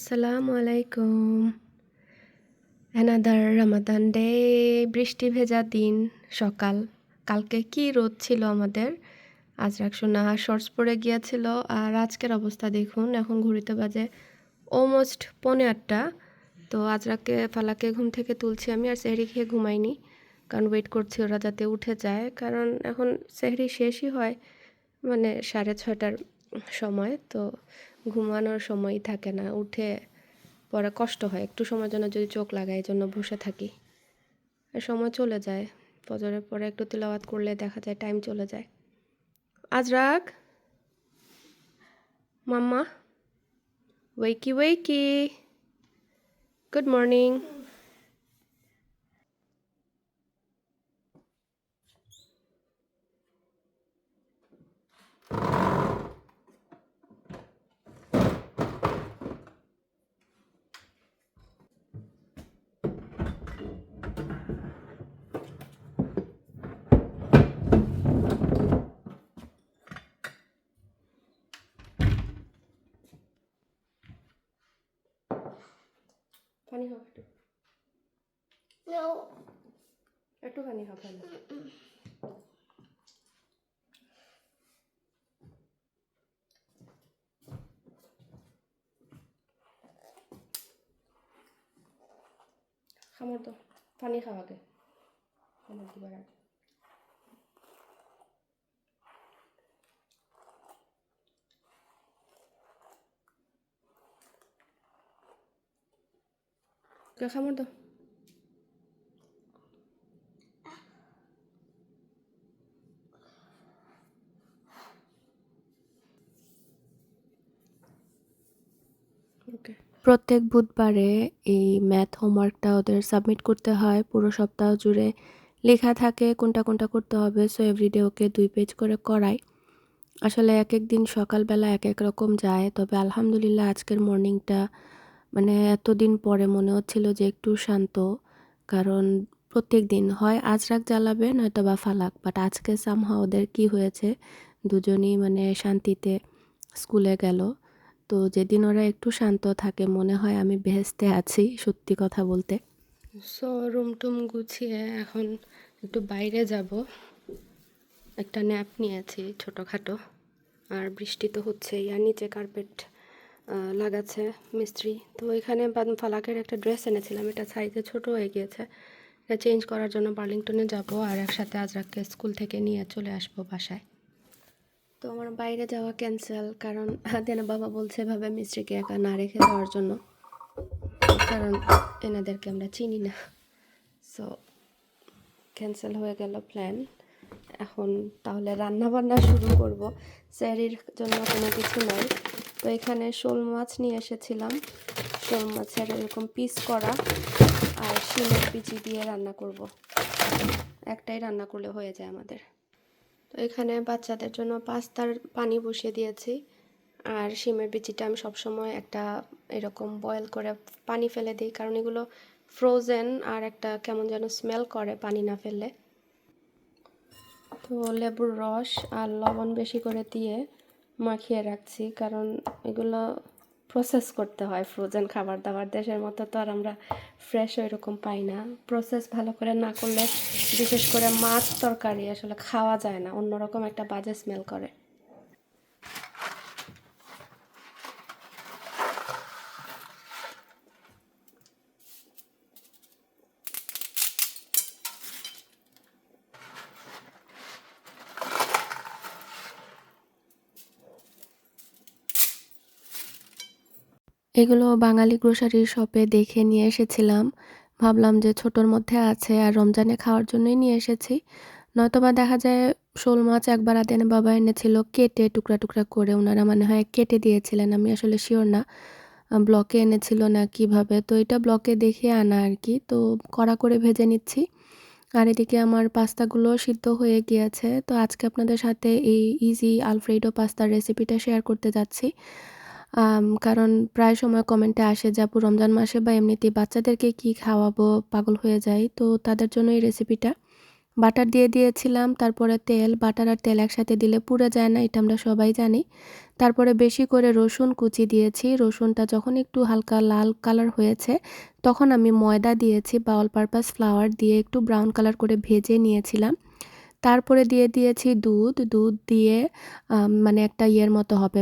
আসসালামু আলাইকুম। Another Ramadan day, বৃষ্টি ভেজা দিন, সকাল। কালকে কি রোদ ছিল আমাদের। আজরাক সোনা শর্টস পরে গিয়েছিল, আর আজকের অবস্থা দেখুন। এখন ঘড়িতে বাজে অলমোস্ট 7:45। তো আজরাকে ফালাকে ঘুম থেকে তুলছি আমি, আর সেহরি খেয়ে ঘুমাইনি, কারণ ওয়েট করছি ওরা যাতে উঠে যায়, কারণ এখন সেহরি শেষই হয় মানে 6:30টার সময়। তো ঘুমানোর সময়ই থাকে না, উঠে পরে কষ্ট হয়। একটু সময়ের জন্য যদি চোখ লাগাই, এই জন্য বসে থাকি, আর সময় চলে যায়। ফজরের পরে একটু তিলাওয়াত করলে দেখা যায় টাইম চলে যায়। আজরাক, মাম্মা, ওয়েকি ওয়েকি, গুড মর্নিং। পানি খাও একটু, একটু পানি খাও পানি। খামর তো, পানি খাও আগে, খামর দিবার আগে। খামর দাও। ওকে। প্রত্যেক বুধবারে এই ম্যাথ হোমওয়ার্কটা ওদের সাবমিট করতে হয়। পুরো সপ্তাহ জুড়ে লেখা থাকে কোনটা কোনটা করতে হবে। সো এভরিডে ওকে 2 পেজ করে করাই। আসলে এক এক দিন সকালবেলা এক এক রকম যায়, তবে আলহামদুলিল্লাহ আজকের মর্নিংটা মানে এতদিন পরে মনে হচ্ছিল যে একটু শান্ত। কারণ প্রত্যেক দিন হয় আজরাক জ্বালাবে নয়তো বা ফালাক, বাট আজকে সামহাও ওদের কি হয়েছে, দুজনই মানে শান্তিতে স্কুলে গেল। তো যেদিন ওরা একটু শান্ত থাকে মনে হয় আমি বেহেশতে আছি, সত্যি কথা বলতে। সো রুম টুম গুছিয়ে এখন একটু বাইরে যাব। একটা ন্যাপ নিয়েছি ছোটোখাটো, আর বৃষ্টি তো হচ্ছেই, আর নিচে কার্পেট লাগাচ্ছে মিস্ত্রি। তো এখানে ফালাকের একটা ড্রেস এনেছিলাম, এটা সাইজে ছোট হয়ে গিয়েছে, এটা চেঞ্জ করার জন্য বার্লিংটনে যাব, আর একসাথে আজরাককে স্কুল থেকে নিয়ে চলে আসবো বাসায়। তো আমার বাইরে যাওয়া ক্যান্সেল, কারণ দেনা বাবা বলছে ভাবে মিস্ত্রিকে একা না রেখে যাওয়ার জন্য, কারণ এনাদেরকে আমরা চিনি না। সো ক্যান্সেল হয়ে গেল প্ল্যান। এখন তাহলে রান্না বান্না শুরু করব। স্যারির জন্য কোনো কিছু নাই, তো এখানে শোল মাছ নিয়ে এসেছিলাম। শোল মাছের এরকম পিস করা, আর শিমের বিচি দিয়ে রান্না করব। একটাই রান্না করলে হয়ে যায় আমাদের। তো এখানে বাচ্চাদের জন্য পাস্তার পানি বসিয়ে দিয়েছি, আর শিমের বিচিটা আমি সবসময় একটা এরকম বয়েল করে পানি ফেলে দিই, কারণ এগুলো ফ্রোজেন আর একটা কেমন যেন স্মেল করে পানি না ফেললে। তো লেবুর রস আর লবণ বেশি করে দিয়ে মাখিয়ে রাখছি, কারণ এগুলো প্রসেস করতে হয়। ফ্রোজেন খাবার দাবার দেশের মতো তো আর আমরা ফ্রেশ ওইরকম পাই না। প্রসেস ভালো করে না করলে বিশেষ করে মাছ তরকারি আসলে খাওয়া যায় না, অন্যরকম একটা বাজে স্মেল করে। এগুলো বাঙালি গ্রোসারি শপে দেখে নিয়ে এসেছিলাম। ভাবলাম যে ছোটোর মধ্যে আছে, আর রমজানে খাওয়ার জন্যই নিয়ে এসেছি। নয়তোবা দেখা যায় শোল মাছ একবার আদেন বাবা এনেছিল কেটে টুকরা টুকরা করে, ওনারা মানে হয় কেটে দিয়েছিলেন, আমি আসলে শিওর না ব্লকে এনেছিল না কিভাবে। তো এটা ব্লকে দেখে আনা আর কি। তো কড়া করে ভেজে নিচ্ছি, আর এদিকে আমার পাস্তাগুলো সিদ্ধ হয়ে গিয়েছে। তো আজকে আপনাদের সাথে এই ইজি আলফ্রেডো পাস্তার রেসিপিটা শেয়ার করতে যাচ্ছি। কারণ প্রায় সময় কমেন্টে আসে যে আপু রমজান মাসে বা এমনিতেই বাচ্চাদেরকে কি খাওয়াবো, পাগল হয়ে যায়। তো তাদের জন্য এই রেসিপিটা। বাটার দিয়ে দিয়েছিলাম, তারপরে তেল। বাটার আর তেল একসাথে দিলে পুড়ে যায় না, এটা আমরা সবাই জানি। তারপরে বেশি করে রসুন কুচি দিয়েছি। রসুনটা যখন একটু হালকা লাল কালার হয়েছে তখন আমি ময়দা দিয়েছি বা অল পারপাস ফ্লাওয়ার দিয়ে একটু ব্রাউন কালার করে ভেজে নিয়েছিলাম। তারপরে দিয়ে দিয়েছি দুধ। দুধ দিয়ে মানে একটা ইয়ের মতো হবে,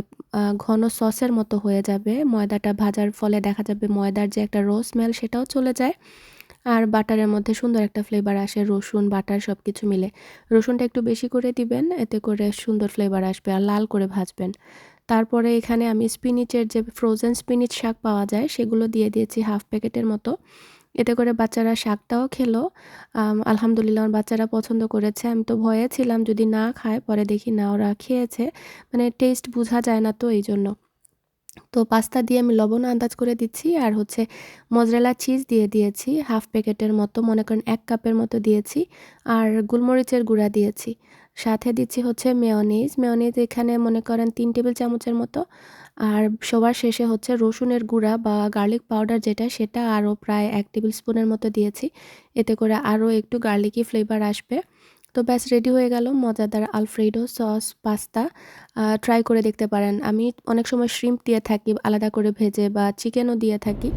ঘন সসের মতো হয়ে যাবে। ময়দাটা ভাজার ফলে দেখা যাবে ময়দার যে একটা রো স্মেল সেটাও চলে যায়, আর বাটারের মধ্যে সুন্দর একটা ফ্লেভার আসে, রসুন বাটার সব কিছু মিলে। রসুনটা একটু বেশি করে দিবেন, এতে করে সুন্দর ফ্লেভার আসবে, আর লাল করে ভাজবেন। তারপরে এখানে আমি স্পিনিচের যে ফ্রোজেন স্পিনিচ শাক পাওয়া যায় সেগুলো দিয়ে দিয়েছি হাফ প্যাকেটের মতো। এতে করে বাচ্চারা শাকটাও খেলো। আলহামদুলিল্লাহ আমার বাচ্চারা পছন্দ করেছে। আমি তো ভয়ে ছিলাম যদি না খায়, পরে দেখি না ওরা খেয়েছে। মানে টেস্ট বোঝা যায় না তো এই জন্য। তো পাস্তা দিয়ে আমি লবণ আন্দাজ করে দিচ্ছি, আর হচ্ছে মজরেলা চিজ দিয়ে দিয়েছি হাফ প্যাকেটের মতো, মনে করেন 1 কাপের মতো দিয়েছি। আর গোলমরিচের গুঁড়া দিয়েছি। সাথে দিচ্ছি হচ্ছে মেয়োনিজ। মেয়োনিজ এখানে মনে করেন 3 টেবিল চামচের মতো। আর সবার শেষে হচ্ছে রসুনের গুঁড়া বা গার্লিক পাউডার যেটা, সেটা আরও প্রায় 1 টেবিল স্পুনের মতো দিয়েছি। এতে করে আরও একটু গার্লিকি ফ্লেভার আসবে। তো ব্যাস রেডি হয়ে গেল মজাদার আলফ্রেডো সস পাস্তা। ট্রাই করে দেখতে পারেন। আমি অনেক সময় শ্রিম্প দিয়ে থাকি আলাদা করে ভেজে, বা চিকেনও দিয়ে থাকি।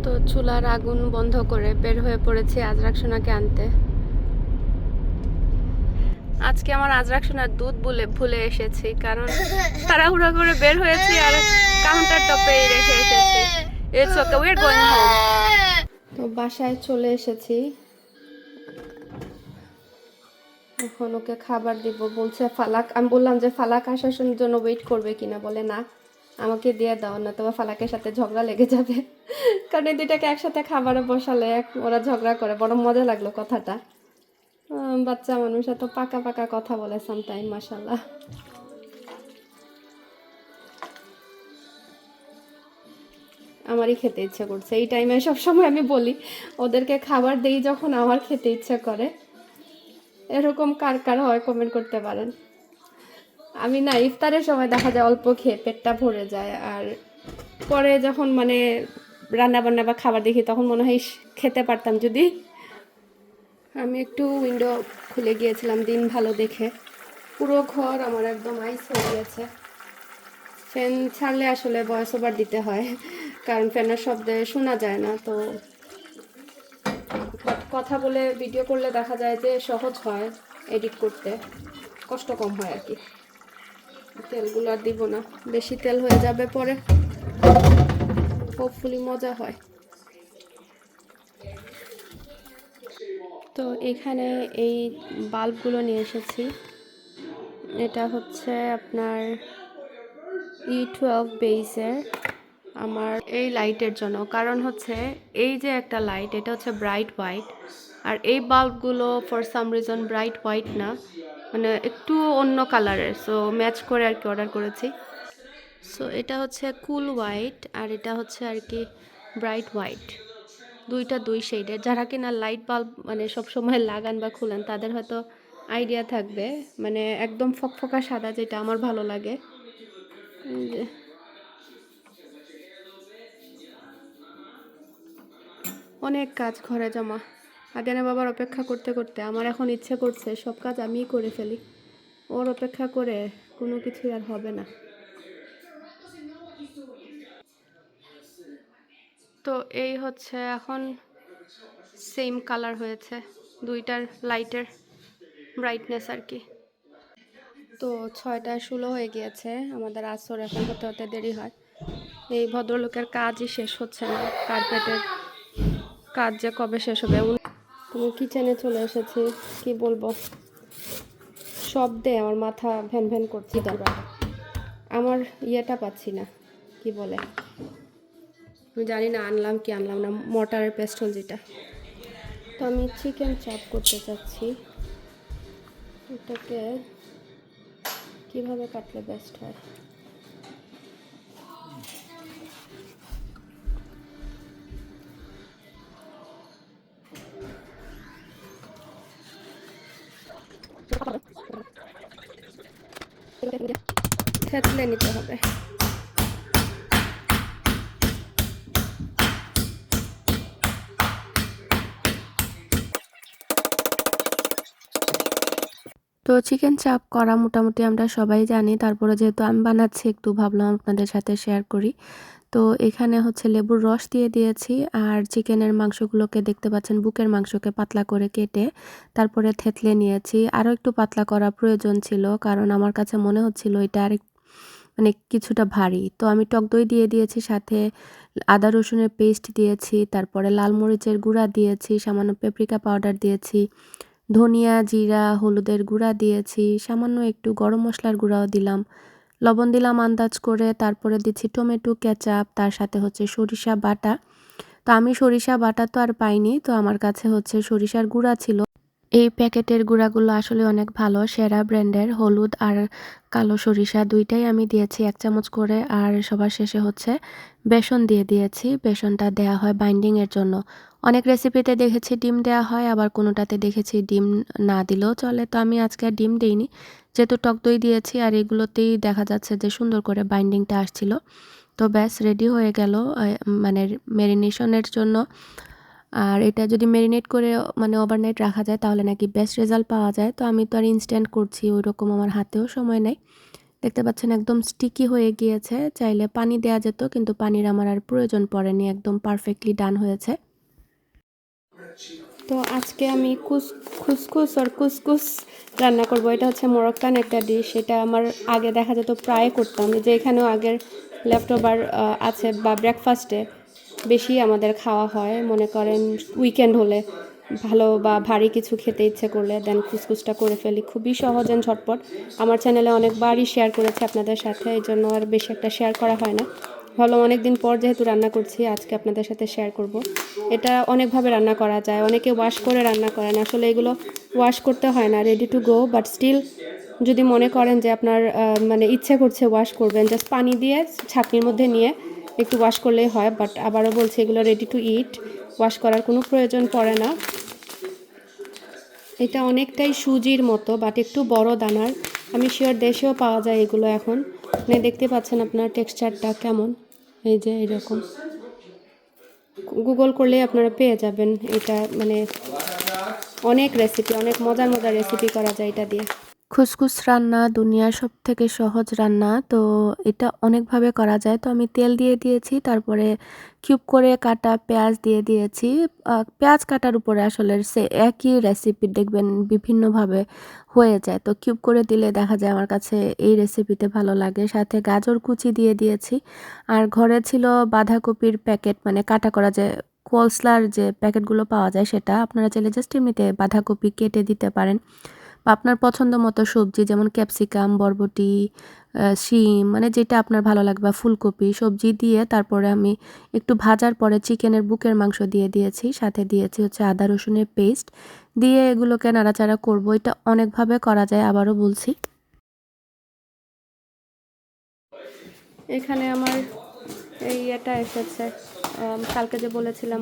তো চুলার আগুন বন্ধ করে বের হয়ে পড়েছি আজরাক সোনাকে আনতে। আজকে আমার আজরাক সোনার দুধ ভুলে এসেছি, কারণ তাড়াহুড়া করে বের হয়েছি আর কাউন্টার টপে রেখে এসেছি। It's okay, we are going home. তো বাসায় চলে এসেছি, এখন ওকে খাবার দিব। বলছে ফালাক, আমি বললাম যে ফালাক আসার জন্য ওয়েট করবে কিনা, বলে না আমাকে দিয়ে দাও, না তবে ফালাকের সাথে ঝগড়া লেগে যাবে। কারণ এই দুইটাকে একসাথে খাবারে বসালে ওরা ঝগড়া করে। বড় মজা লাগলো কথাটা। বাচ্চা মানুষ এত পাকা পাকা কথা বলে সামটাইম, মাশাল্লাহ। আমারই খেতে ইচ্ছে করছে এই টাইমে। সবসময় আমি বলি ওদেরকে খাবার দেই যখন আমার খেতে ইচ্ছে করে। এরকম কার কার হয় কমেন্ট করতে পারেন। আমি না ইফতারের সময় দেখা যায় অল্প খেয়ে পেটটা ভরে যায়, আর পরে যখন মানে রান্না বান্না বা খাবার দেখি তখন মনে হয় খেতে পারতাম যদি। আমি একটু উইন্ডো খুলে গিয়েছিলাম দিন ভালো দেখে। পুরো ঘর আমার একদম আইস হয়ে গিয়েছে। ফ্যান ছাড়লে আসলে ভয়েস ওভার দিতে হয়, কারণ ফ্যানের শব্দে শোনা যায় না। তো কথা বলে ভিডিও করলে দেখা যায় যে সহজ হয় এডিট করতে, কষ্ট কম হয় আর কি। তেলগুলো আর দিব না, বেশি তেল হয়ে যাবে পরে। হোপফুলি মজা হয়। তো এখানে এই বাল্বগুলো নিয়ে এসেছি। এটা হচ্ছে আপনার E12 বেসের। আমার এই লাইটের জন্য, কারণ হচ্ছে এই যে একটা লাইট, এটা হচ্ছে ব্রাইট হোয়াইট, আর এই বাল্বগুলো for some reason bright white না, মানে একটু অন্য কালারের। সো ম্যাচ করে আর কি অর্ডার করেছি। সো এটা হচ্ছে কুল হোয়াইট, আর এটা হচ্ছে আর কি ব্রাইট হোয়াইট। দুইটা দুই শেডের। যারা কিনা লাইট বাল্ব মানে সবসময় লাগান বা খুলেন তাদের হয়তো আইডিয়া থাকবে, মানে একদম ফকফকা সাদা যেটা আমার ভালো লাগে। অনেক কাজ ঘরে জমা। আদিয়ানা বাবার অপেক্ষা করতে করতে আমার এখন ইচ্ছে করছে সব কাজ আমিই করে ফেলি। ওর অপেক্ষা করে কোনো কিছুই আর হবে না। তো এই হচ্ছে এখন সেম কালার হয়েছে দুইটার লাইটের ব্রাইটনেস আর কি। তো 6:16 হয়ে গিয়েছে, আমাদের আসর এখন হতে হতে দেরি হয়। এই ভদ্রলোকের কাজই শেষ হচ্ছে না, কার্পেটের কাজ যে কবে শেষ হবে। তুমি কিচেনে চলে এসেছি, কি বলবো, শব্দে আমার মাথা ভ্যান ভ্যান করছে। আমার ইয়েটা পাচ্ছি না, কি বলে, আমি জানি না আনলাম কি আনলাম না, মটারের পেস্টল যেটা। তো আমি চিকেন চাপ করতে চাচ্ছি। এটাকে কিভাবে কাটলে বেস্ট হয়? থেতলে নিতে হবে। তো চিকেন চাপ করা মোটামুটি আমরা সবাই জানি, তারপরে যেহেতু আমি বানাচ্ছি একটু ভাবলাম আপনাদের সাথে শেয়ার করি। তো এখানে হচ্ছে লেবুর রস দিয়ে দিয়েছি, আর চিকেনের মাংসগুলোকে দেখতে পাচ্ছেন বুকের মাংসকে পাতলা করে কেটে তারপরে থেতলে নিয়েছি। আরও একটু পাতলা করা প্রয়োজন ছিল, কারণ আমার কাছে মনে হচ্ছিল এটা আরেক মানে কিছুটা ভারী। তো আমি টক দই দিয়ে দিয়েছি, সাথে আদা রসুনের পেস্ট দিয়েছি, তারপরে লাল মরিচের গুঁড়া দিয়েছি, সামান্য পেপরিকা পাউডার দিয়েছি, ধনিয়া জিরা হলুদের গুঁড়া দিয়েছি, সামান্য একটু গরম মশলার গুঁড়াও দিলাম, লবণ দিলাম আন্দাজ করে, তারপরে দিচ্ছি টমেটো কেচাপ, তার সাথে হচ্ছে সরিষা বাটা। তো আমি সরিষা বাটা তো আর পাইনি, তো আমার কাছে হচ্ছে সরিষার গুঁড়া ছিল। এই প্যাকেটের গুঁড়াগুলো আসলে অনেক ভালো, সেরা ব্র্যান্ডের। হলুদ আর কালো সরিষা দুইটাই আমি দিয়েছি 1 চামচ করে, আর সবার শেষে হচ্ছে বেসন দিয়ে দিয়েছি। বেসনটা দেয়া হয় বাইন্ডিংয়ের জন্য। অনেক রেসিপিতে দেখেছি ডিম দেয়া হয়, আবার কোনোটাতে দেখেছি ডিম না দিলেও চলে। তো আমি আজকে আর ডিম দিইনি, যেহেতু টক দই দিয়েছি আর এগুলোতেই দেখা যাচ্ছে যে সুন্দর করে বাইন্ডিংটা আসছিল। তো ব্যাস রেডি হয়ে গেল মানে ম্যারিনেশনের জন্য। আর এটা যদি ম্যারিনেট করে মানে ওভারনাইট রাখা যায় তাহলে নাকি বেস্ট রেজাল্ট পাওয়া যায়। তো আমি তো আর ইনস্ট্যান্ট করছি, ওইরকম আমার হাতেও সময় নেই। দেখতে পাচ্ছেন একদম স্টিকি হয়ে গিয়েছে। চাইলে পানি দেওয়া যেত, কিন্তু পানির আমার আর প্রয়োজন পড়েনি, একদম পারফেক্টলি ডান হয়েছে। তো আজকে আমি কুসকুস রান্না করব। এটা হচ্ছে মরক্কান একটা ডিশ। এটা আমার আগে দেখা যেত প্রায় করতাম, যে এখানেও আগের লেফটওভার আছে বা ব্রেকফাস্টে বেশি আমাদের খাওয়া হয়। মনে করেন উইকেন্ড হলে ভালো বা ভারী কিছু খেতে ইচ্ছে করলে দেন কুসকুসটা করে ফেলি, খুবই সহজ এন্ড ঝটপট। আমার চ্যানেলে অনেকবারই শেয়ার করেছি আপনাদের সাথে, এই জন্য আর বেশি একটা শেয়ার করা হয় না। ভালো অনেক দিন পর যেহেতু রান্না করছি, আজকে আপনাদের সাথে শেয়ার করব। এটা অনেকভাবে রান্না করা যায়, অনেকে ওয়াশ করে রান্না করেন, আসলে এগুলো ওয়াশ করতে হয় না, ready to go. But still যদি মনে করেন যে আপনার মানে ইচ্ছে করছে ওয়াশ করবেন, জাস্ট পানি দিয়ে ছাঁকনির মধ্যে নিয়ে একটু ওয়াশ করলেই হয়। বাট আবারও বলছি, এগুলো রেডি টু ইট, ওয়াশ করার কোনো প্রয়োজন পড়ে না। এটা অনেকটাই সুজির মতো, বাট একটু বড় দানার। আমি শিওর দেশেও পাওয়া যায় এগুলো এখন। মানে দেখতে পাচ্ছেন আপনার টেক্সচারটা কেমন, এই যে এরকম। গুগল করলেই আপনারা পেয়ে যাবেন এটা। মানে অনেক রেসিপি, অনেক মজার মজার রেসিপি করা যায় এটা দিয়ে। খুসখুস রান্না দুনিয়ার সব থেকে সহজ রান্না। তো এটা অনেকভাবে করা যায়। তো আমি তেল দিয়ে দিয়েছি, তারপরে কিউব করে কাটা পেঁয়াজ দিয়ে দিয়েছি। পেঁয়াজ কাটার উপরে আসলে সে একই রেসিপি দেখবেন বিভিন্নভাবে হয়ে যায়, তো কিউব করে দিলে দেখা যায় আমার কাছে এই রেসিপিতে ভালো লাগে। সাথে গাজর কুচি দিয়ে দিয়েছি, আর ঘরে ছিল বাঁধাকপির প্যাকেট, মানে কাটা করা যে কোলস্লার যে প্যাকেটগুলো পাওয়া যায়, সেটা আপনারা চাইলে জাস্ট এমনিতে বাঁধাকপি কেটে দিতে পারেন, বা আপনার পছন্দ মতো সবজি যেমন ক্যাপসিকাম, বরবটি, শিম, মানে যেটা আপনার ভালো লাগবে, বা ফুলকপি সবজি দিয়ে তারপরে আমি একটু ভাজার পরে চিকেনের বুকের মাংস দিয়ে দিয়েছি, সাথে দিয়েছি হচ্ছে আদা রসুনের পেস্ট দিয়ে এগুলোকে নাড়াচাড়া করব। এটা অনেকভাবে করা যায়, আবারও বলছি। এখানে আমার এই এটা এসেছে, কালকে যে বলেছিলাম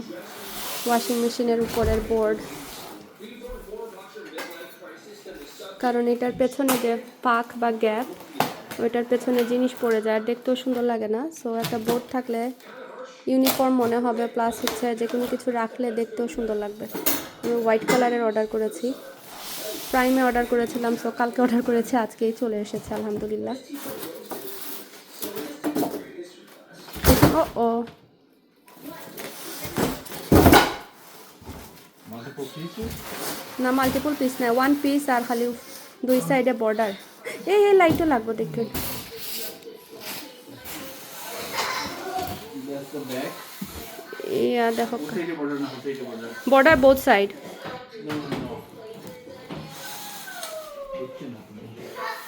ওয়াশিং মেশিনের উপরের বোর্ড, কারণ এটার পেছনে যে পাক বা গ্যাপ, ওইটার পেছনে জিনিস পড়ে যায়, দেখতেও সুন্দর লাগে না। সো একটা বোর্ড থাকলে ইউনিফর্ম মনে হবে, প্লাস হচ্ছে যে কোনো কিছু রাখলে দেখতেও সুন্দর লাগবে। আমি হোয়াইট কালারের অর্ডার করেছি, প্রাইমে অর্ডার করেছিলাম, সো কালকে অর্ডার করেছি, আজকেই চলে এসেছে আলহামদুলিল্লাহ। ও ও না, মাল্টিপল পিস না, ওয়ান পিস, আর খালি দুই সাইডে বর্ডার। এই লাইটও লাগবে দেখুন। দেখো বর্ডার বোথ সাইড।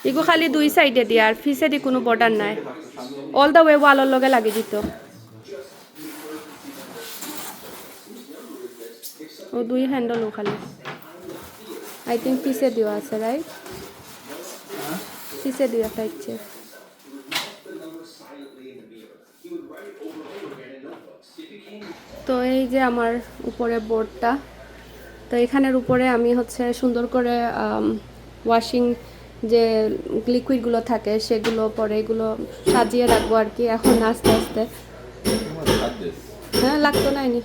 এগো খালি দুই সাইডে দিয়ে, আর ফিসে দি কোনো বর্ডার নাই, অল দ্য ওয়ে ওয়ালের লগে লাগি দিত। ও দুই হ্যান্ডেলও খালি, আই থিঙ্ক পিসে দিও আছে, রাইট? পিসে দিও একটা ইচ্ছে। তো এই যে আমার উপরে বোর্ডটা, তো এখানের উপরে আমি হচ্ছে সুন্দর করে ওয়াশিং যে লিকুইডগুলো থাকে সেগুলো পরে এগুলো সাজিয়ে রাখবো আর কি, এখন আস্তে আস্তে। হ্যাঁ লাগতো না নি।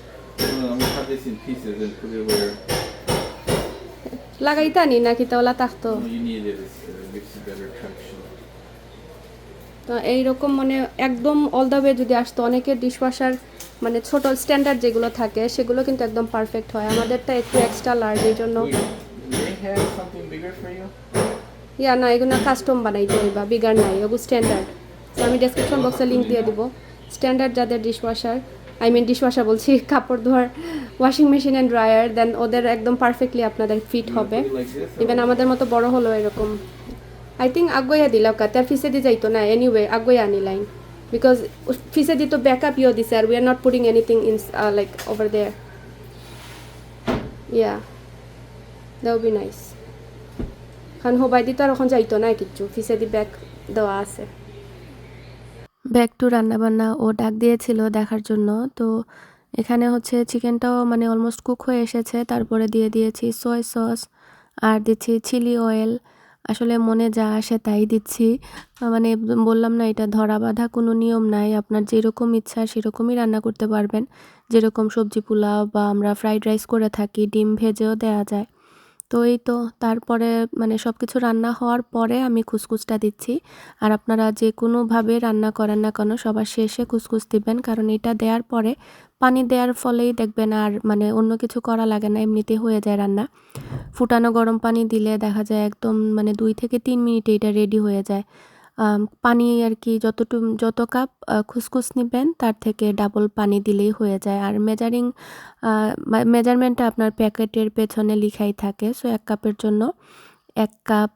লাগাইতা নি নাকি তাওলা থাকতো No, you need it. It gives you better traction. তো এইরকম মানে একদম অল দ্য ওয়ে যদি আসতো অনেকের ডিশওয়াশার মানে ছোট স্ট্যান্ডার্ড যেগুলো থাকে সেগুলো কিন্তু একদম পারফেক্ট হয় আমাদেরটা একটু এক্সট্রা লার্জ এই জন্য Wait, do they have something bigger for you? ইয়া না এগুলো কাস্টম বানাইতে হইবা বিগার নাই ওগুলো স্ট্যান্ডার্ড তো আমি ডেসক্রিপশন বক্সে লিঙ্ক দিয়ে দিব স্ট্যান্ডার্ড যাদের ডিশওয়াশার আই মিন ডিশওয়াশার বলছি কাপড় ধোয়ার ওয়াশিং মেশিন অ্যান্ড ড্রায়ার দেন ওদের একদম পারফেক্টলি আপনাদের ফিট You wanna হবে put it like this? Even আমাদের মতো বড় হলো এরকম আই থিঙ্ক আগুয়া দিলাম কা তার ফিসে দি যাইতো না এনিওয়ে আগুয়া আনি লাইন বিকজ ফিসে দি তো ব্যাকআপ ইও দিছে আর we are not putting anything in like over there yeah that would be nice কারণ হবাই দি তো আর এখন যাইতো না কিচ্ছু ফিসে দি ব্যাক দেওয়া আছে ব্যাক টু রান্নাবান্না ও ডাক দিয়েছিল দেখার জন্য তো এখানে হচ্ছে চিকেনটাও মানে অলমোস্ট কুক হয়ে এসেছে তারপরে দিয়ে দিয়েছি সয় সস আর দিচ্ছি চিলি অয়েল আসলে মনে যা আসে তাই দিচ্ছি মানে বললাম না এটা ধরা বাঁধা কোনো নিয়ম নাই আপনার যেরকম ইচ্ছা সেরকমই রান্না করতে পারবেন যেরকম সবজি পোলাও বা আমরা ফ্রাইড রাইস করে থাকি ডিম ভেজেও দেওয়া যায় তো এই তো তারপরে মানে সব কিছু রান্না হওয়ার পরে আমি কুসকুসটা দিচ্ছি আর আপনারা যে কোনোভাবে রান্না করেন না কেন সবার শেষে কুসকুস দিবেন কারণ এটা দেওয়ার পরে পানি দেওয়ার ফলেই দেখবেন আর মানে অন্য কিছু করা লাগে না এমনিতে হয়ে যায় রান্না ফুটানো গরম পানি দিলে দেখা যায় একদম মানে 2 থেকে 3 মিনিটে এটা রেডি হয়ে যায় পানি আর কি যত কাপ কুসকুস নিবেন তার থেকে ডাবল পানি দিলেই হয়ে যায় আর মেজারমেন্টটা আপনার প্যাকেটের পেছনে লিখাই থাকে সো 1 কাপের জন্য 1 কাপ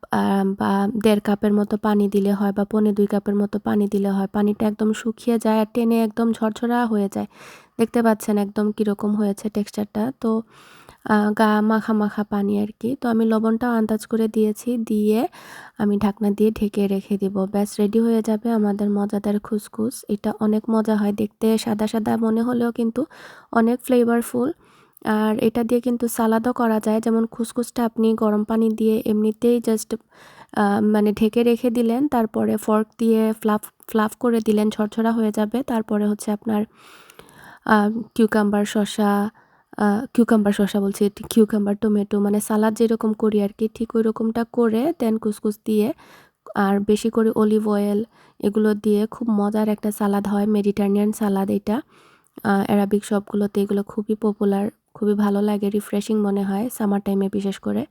বা 1.5 কাপের মতো পানি দিলে হয় বা 1.25 কাপের মতো পানি দিলে হয় পানিটা একদম শুকিয়ে যায় আর টেনে একদম ঝরঝরা হয়ে যায় দেখতে পাচ্ছেন একদম কীরকম হয়েছে টেক্সচারটা তো গা মাখা মাখা পানি আর কি তো আমি লবণটাও আন্দাজ করে দিয়েছি দিয়ে আমি ঢাকনা দিয়ে ঢেকে রেখে দিব ব্যাস রেডি হয়ে যাবে আমাদের মজাদার খুসখুস এটা অনেক মজা হয় দেখতে সাদা সাদা মনে হলেও কিন্তু অনেক ফ্লেভারফুল আর এটা দিয়ে কিন্তু সালাদও করা যায় যেমন খুসখুসটা আপনি গরম পানি দিয়ে এমনিতেই জাস্ট মানে ঢেকে রেখে দিলেন তারপরে ফর্ক দিয়ে ফ্লাফ করে দিলেন ঝরঝরা হয়ে যাবে তারপরে হচ্ছে আপনার কিউকাম্বার শসা বলছি কিউকাম্বার টমেটো মানে সালাদ যেরকম করি আর কি ঠিক ওই রকমটা করে দেন কুসকুস দিয়ে আর বেশি করে অলিভ অয়েল এগুলো দিয়ে খুব মজার একটা সালাদ হয় মেডিটারেনিয়ান সালাদ এটা অ্যারাবিক সবগুলোতে এগুলো খুবই পপুলার খুবই ভালো লাগে রিফ্রেশিং মনে হয় সামার টাইমে বিশেষ করে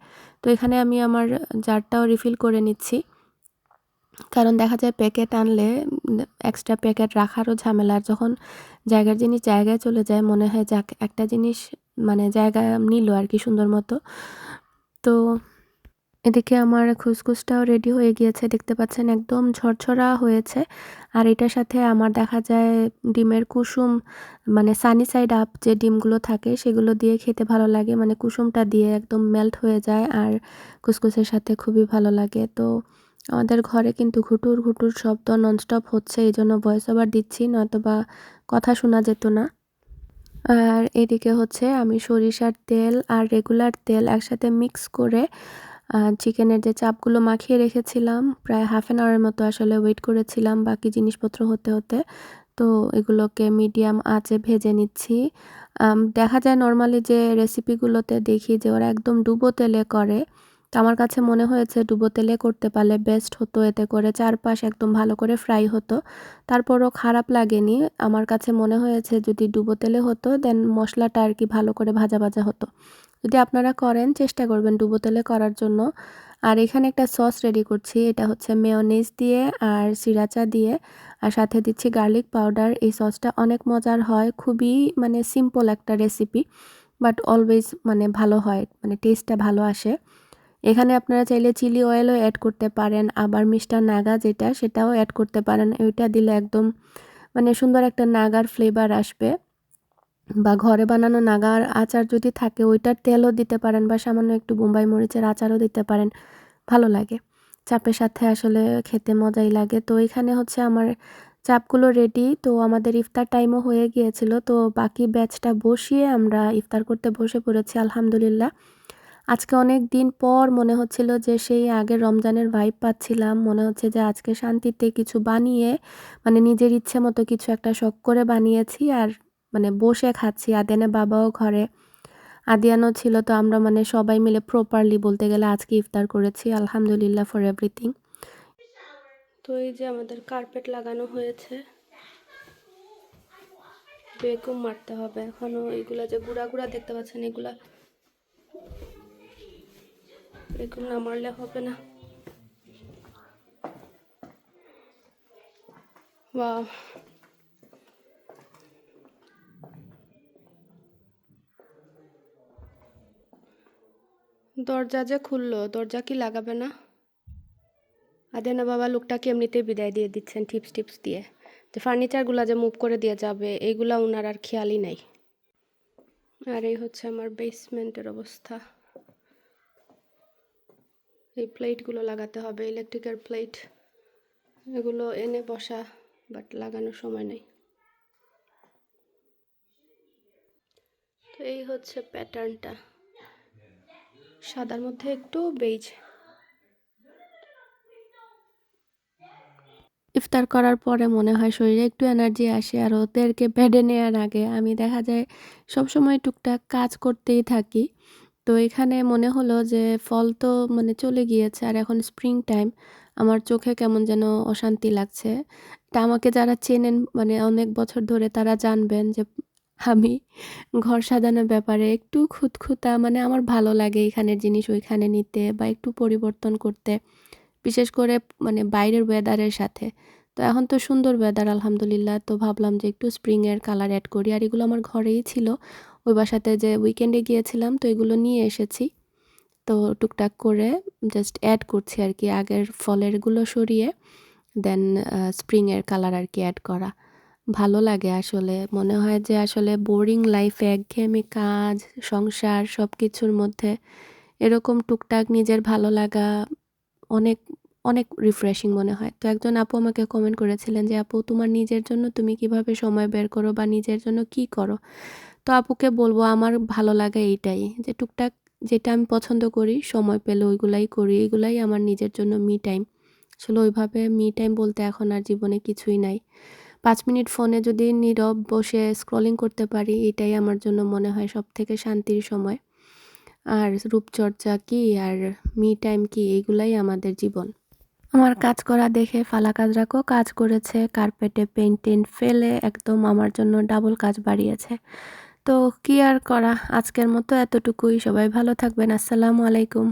তো এখানে আমি আমার জারটাও রিফিল করে নিচ্ছি কারণ দেখা যায় প্যাকেট আনলে এক্সট্রা প্যাকেট রাখারও ঝামেলা আর যখন জায়গার জিনিস জায়গায় চলে যায় মনে হয় যাক একটা জিনিস মানে জায়গা নিল আর কি সুন্দর মতো তো এদিকে আমার খুসখুসটাও রেডি হয়ে গিয়েছে দেখতে পাচ্ছেন একদম ঝরঝরা হয়েছে আর এটার সাথে আমার দেখা যায় ডিমের কুসুম মানে সানি সাইড আপ যে ডিমগুলো থাকে সেগুলো দিয়ে খেতে ভালো লাগে মানে কুসুমটা দিয়ে একদম মেল্ট হয়ে যায় আর কুসকুসের সাথে খুবই ভালো লাগে তো আমাদের ঘরে কিন্তু ঘুটুর ঘুটুর শব্দ ননস্টপ হচ্ছে এই জন্য ভয়েস ওভার দিচ্ছি নয়তোবা কথা শোনা যেত না আর এদিকে হচ্ছে আমি সরিষার তেল আর রেগুলার তেল একসাথে মিক্স করে চিকেনের যে চাপগুলো মাখিয়ে রেখেছিলাম প্রায় হাফ অ্যান আওয়ারের মতো আসলে ওয়েট করেছিলাম বাকি জিনিসপত্র হতে হতে তো এগুলোকে মিডিয়াম আঁচে ভেজে নিচ্ছি দেখা যায় নর্মালি যে রেসিপিগুলোতে দেখি যে ওরা একদম ডুবো তেলে করে তো আমার কাছে মনে হয়েছে ডুবো তেলে করতে পারলে বেস্ট হতো এতে করে চারপাশ একদম ভালো করে ফ্রাই হতো তারপরও খারাপ লাগেনি আমার কাছে মনে হয়েছে যদি ডুবো তেলে হতো দেন মশলাটা আর কি ভালো করে ভাজা ভাজা হতো যদি আপনারা করেন চেষ্টা করবেন ডুবো তেলে করার জন্য আর এখানে একটা সস রেডি করছি এটা হচ্ছে মেয়োনিজ দিয়ে আর সিরাচা দিয়ে আর সাথে দিচ্ছি গার্লিক পাউডার এই সসটা অনেক মজার হয় খুবই মানে সিম্পল একটা রেসিপি বাট অলওয়েজ মানে ভালো হয় মানে টেস্টটা ভালো আসে এখানে আপনারা চাইলে চিলি অয়েলও অ্যাড করতে পারেন আবার মিস্টার নাগা যেটা সেটাও অ্যাড করতে পারেন ওইটা দিলে একদম মানে সুন্দর একটা নাগার ফ্লেভার আসবে বা ঘরে বানানো নাগার আচার যদি থাকে ওইটার তেলও দিতে পারেন বা সামান্য একটু বোম্বাই মরিচের আচারও দিতে পারেন ভালো লাগে চাপের সাথে আসলে খেতে মজাই লাগে তো এখানে হচ্ছে আমার চাপগুলো রেডি তো আমাদের ইফতার টাইমও হয়ে গিয়েছিল তো বাকি ব্যাচটা বসিয়ে আমরা ইফতার করতে বসে পড়েছি আলহামদুলিল্লাহ আজকে অনেক দিন পর মনে হচ্ছিল যে সেই আগের রমজানের ভাইব পাচ্ছিলাম মনে হচ্ছে যে আজকে শান্তিতে কিছু বানিয়ে মানে নিজের ইচ্ছে মতো কিছু একটা শখ করে বানিয়েছি আর মানে বসে খাচ্ছি আদেনে বাবাও ঘরে আদিয়ানও ছিল, তো আমরা মানে সবাই মিলে প্রপারলি বলতে গেলে আজকে ইফতার করেছি। আলহামদুলিল্লাহ ফর এভরিথিং। তো এই যে আমাদের কার্পেট লাগানো হয়েছে, ভ্যাকুয়াম মারতে হবে এখনো। এগুলা যে গুঁড়া গুঁড়া দেখতে পাচ্ছেন, এগুলা ভ্যাকুয়াম না মারলে হবে না। ওয়াও, দরজা যে খুললো, দরজা কি লাগাবে না? আদেনা বাবা লোকটাকে এমনিতেই বিদায় দিয়ে দিচ্ছেন টিপস টিপস দিয়ে, যে ফার্নিচারগুলো যে মুভ করে দিয়ে যাবে এইগুলা ওনার আর খেয়ালই নাই। আর এই হচ্ছে আমার বেসমেন্টের অবস্থা। এই প্লেটগুলো লাগাতে হবে, ইলেকট্রিকের প্লেট, এগুলো এনে বসা, বাট লাগানোর সময় নেই। তো এই হচ্ছে প্যাটার্নটা, সাদার মধ্যে একটু বেজ। ইফতার করার পরে মনে হয় শরীরে একটু এনার্জি আসে, আর ওদেরকে বেডে নেওয়ার আগে আমি দেখা যায় সবসময় টুকটাক কাজ করতেই থাকি। তো এখানে মনে হলো যে ফল তো মানে চলে গিয়েছে, আর এখন স্প্রিং টাইম, আমার চোখে কেমন যেন অশান্তি লাগছে। তা আমাকে যারা চেনেন মানে অনেক বছর ধরে তারা জানবেন যে আমি ঘর সাজানোর ব্যাপারে একটু খুঁতখুঁতা, মানে আমার ভালো লাগে এখানের জিনিস ওইখানে নিতে বা একটু পরিবর্তন করতে, বিশেষ করে মানে বাইরের ওয়েদারের সাথে। তো এখন তো সুন্দর ওয়েদার আলহামদুলিল্লাহ, তো ভাবলাম যে একটু স্প্রিংয়ের কালার অ্যাড করি। আর এগুলো আমার ঘরেই ছিল, ওই বাসাতে যে উইকেন্ডে গিয়েছিলাম তো এগুলো নিয়ে এসেছি। তো টুকটাক করে জাস্ট অ্যাড করছি আর কি, আগের ফলেরগুলো সরিয়ে দেন স্প্রিংয়ের কালার আর কি অ্যাড করা। ভালো লাগে আসলে, মনে হয় যে আসলে বোরিং লাইফে একঘেয়েমি কাজ সংসার সব কিছুর মধ্যে এরকম টুকটাক নিজের ভালো লাগা অনেক অনেক রিফ্রেশিং মনে হয়। তো একজন আপু আমাকে কমেন্ট করেছিলেন যে আপু তোমার নিজের জন্য তুমি কিভাবে সময় বের করো বা নিজের জন্য কি করো? তো আপুকে বলবো আমার ভালো লাগা এইটাই, যে টুকটাক যেটা আমি পছন্দ করি সময় পেলে ওইগুলাই করি, এগুলাই আমার নিজের জন্য মি টাইম। আসলে ওইভাবে মি টাইম বলতে এখন আর জীবনে কিছুই নাই। 5 মিনিট ফোনে যদি নীরব বসে স্ক্রলিং করতে পারি, এটাই আমার জন্য মনে হয় সবথেকে শান্তির সময়। আর রূপচর্চা কি আর মি টাইম কি, এগুলাই আমাদের জীবন। আমার কাজ করা দেখে ফালা কাজরাকও কাজ করেছে, কার্পেটে পেইন্ট টেন্ট ফেলে একদম আমার জন্য ডাবল কাজ বাড়িয়েছে। তো কি আর করা, আজকের মতো এতটুকুই। সবাই ভালো থাকবেন। আসসালামু আলাইকুম।